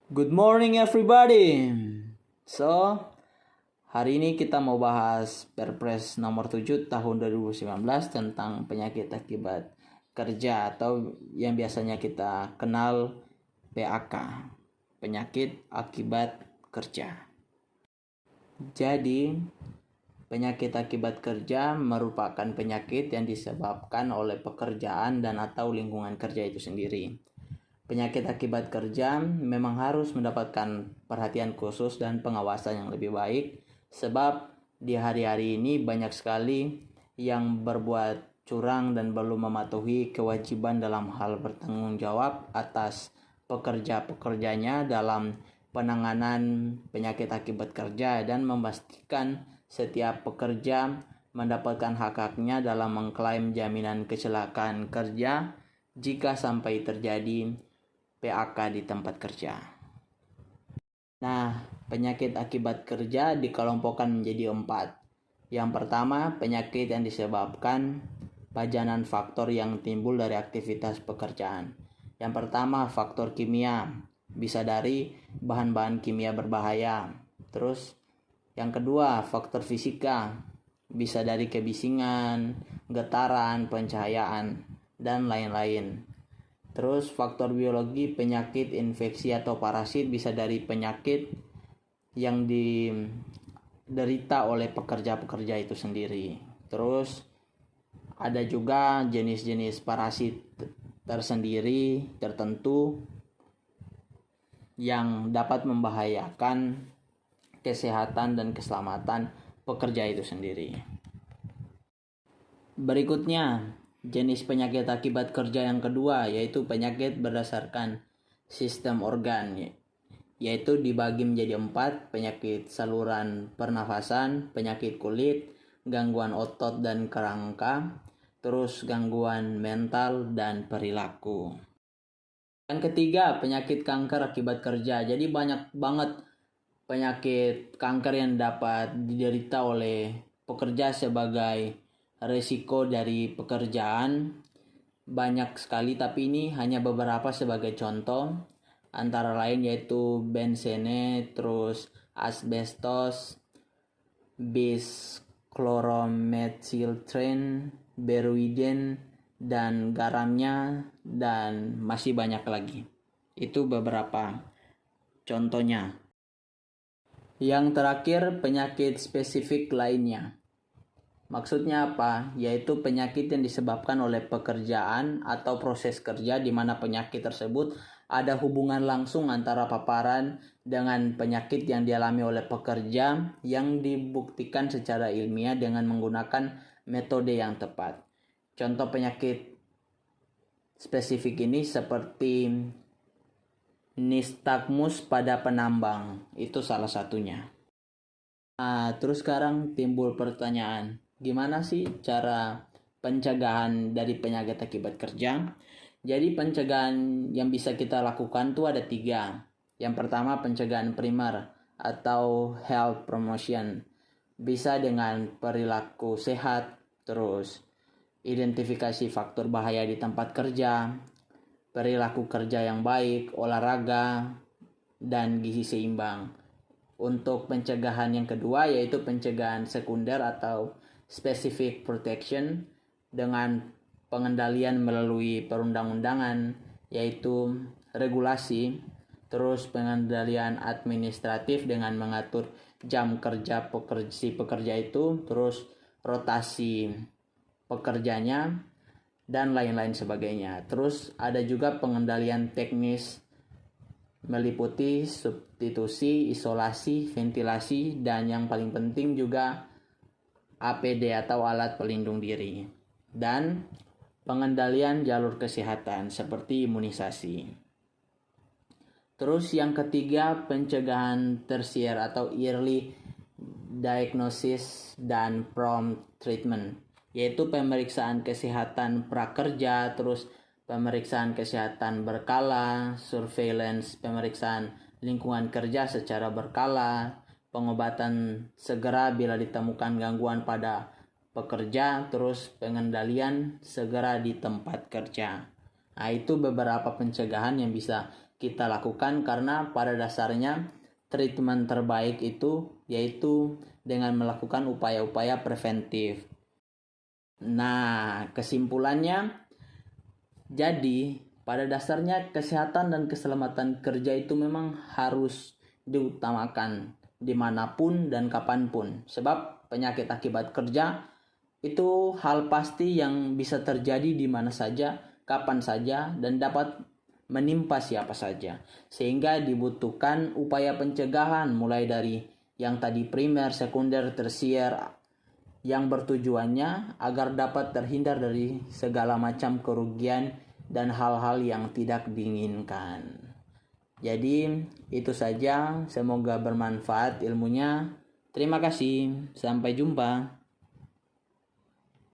Good morning everybody. So, hari ini kita mau bahas Perpres nomor 7 tahun 2019 tentang penyakit akibat kerja atau yang biasanya kita kenal PAK, penyakit akibat kerja. Jadi, penyakit akibat kerja merupakan penyakit yang disebabkan oleh pekerjaan dan atau lingkungan kerja itu sendiri. Penyakit akibat kerja memang harus mendapatkan perhatian khusus dan pengawasan yang lebih baik, sebab di hari-hari ini banyak sekali yang berbuat curang dan belum mematuhi kewajiban dalam hal bertanggung jawab atas pekerja-pekerjanya dalam penanganan penyakit akibat kerja dan memastikan setiap pekerja mendapatkan hak-haknya dalam mengklaim jaminan kecelakaan kerja jika sampai terjadi PAK di tempat kerja. Nah, penyakit akibat kerja dikelompokkan menjadi 4. Yang pertama, penyakit yang disebabkan pajanan faktor yang timbul dari aktivitas pekerjaan. Yang pertama, faktor kimia, bisa dari bahan-bahan kimia berbahaya. Terus, yang kedua, faktor fisika, bisa dari kebisingan, getaran, pencahayaan, dan lain-lain. Terus faktor biologi, penyakit, infeksi atau parasit bisa dari penyakit yang diderita oleh pekerja-pekerja itu sendiri. Terus ada juga jenis-jenis parasit tersendiri tertentu yang dapat membahayakan kesehatan dan keselamatan pekerja itu sendiri. Berikutnya, jenis penyakit akibat kerja yang kedua yaitu penyakit berdasarkan sistem organ, yaitu dibagi menjadi 4: penyakit saluran pernafasan, penyakit kulit, gangguan otot dan kerangka, terus gangguan mental dan perilaku. Yang ketiga, penyakit kanker akibat kerja. Jadi banyak banget penyakit kanker yang dapat diderita oleh pekerja sebagai resiko dari pekerjaan. Banyak sekali, tapi ini hanya beberapa sebagai contoh, antara lain yaitu bensene, terus asbestos, bischloromethyltren, beruiden, dan garamnya, dan masih banyak lagi. Itu beberapa contohnya. Yang terakhir, penyakit spesifik lainnya. Maksudnya apa? Yaitu penyakit yang disebabkan oleh pekerjaan atau proses kerja di mana penyakit tersebut ada hubungan langsung antara paparan dengan penyakit yang dialami oleh pekerja yang dibuktikan secara ilmiah dengan menggunakan metode yang tepat. Contoh penyakit spesifik ini seperti nistagmus pada penambang, itu salah satunya. Nah, terus sekarang timbul pertanyaan, gimana sih cara pencegahan dari penyakit akibat kerja? Jadi pencegahan yang bisa kita lakukan tuh ada 3. Yang pertama, pencegahan primer atau health promotion. Bisa dengan perilaku sehat, terus identifikasi faktor bahaya di tempat kerja, perilaku kerja yang baik, olahraga, dan gizi seimbang. Untuk pencegahan yang kedua yaitu pencegahan sekunder atau specific protection dengan pengendalian melalui perundang-undangan, yaitu regulasi, terus pengendalian administratif dengan mengatur jam kerja pekerja itu, terus rotasi pekerjanya, dan lain-lain sebagainya. Terus ada juga pengendalian teknis meliputi substitusi, isolasi, ventilasi, dan yang paling penting juga APD atau alat pelindung diri, dan pengendalian jalur kesehatan seperti imunisasi. Terus yang ketiga, pencegahan tersier atau early diagnosis dan prompt treatment, yaitu pemeriksaan kesehatan prakerja, terus pemeriksaan kesehatan berkala, surveillance, pemeriksaan lingkungan kerja secara berkala, pengobatan segera bila ditemukan gangguan pada pekerja, terus pengendalian segera di tempat kerja. Nah, itu beberapa pencegahan yang bisa kita lakukan, karena pada dasarnya treatment terbaik itu yaitu dengan melakukan upaya-upaya preventif. Nah, kesimpulannya, jadi pada dasarnya kesehatan dan keselamatan kerja itu memang harus diutamakan dimanapun dan kapanpun, sebab penyakit akibat kerja itu hal pasti yang bisa terjadi di mana saja, kapan saja, dan dapat menimpa siapa saja. Sehingga dibutuhkan upaya pencegahan mulai dari yang tadi primer, sekunder, tersier, yang bertujuannya agar dapat terhindar dari segala macam kerugian dan hal-hal yang tidak diinginkan. Jadi itu saja, semoga bermanfaat ilmunya. Terima kasih, sampai jumpa.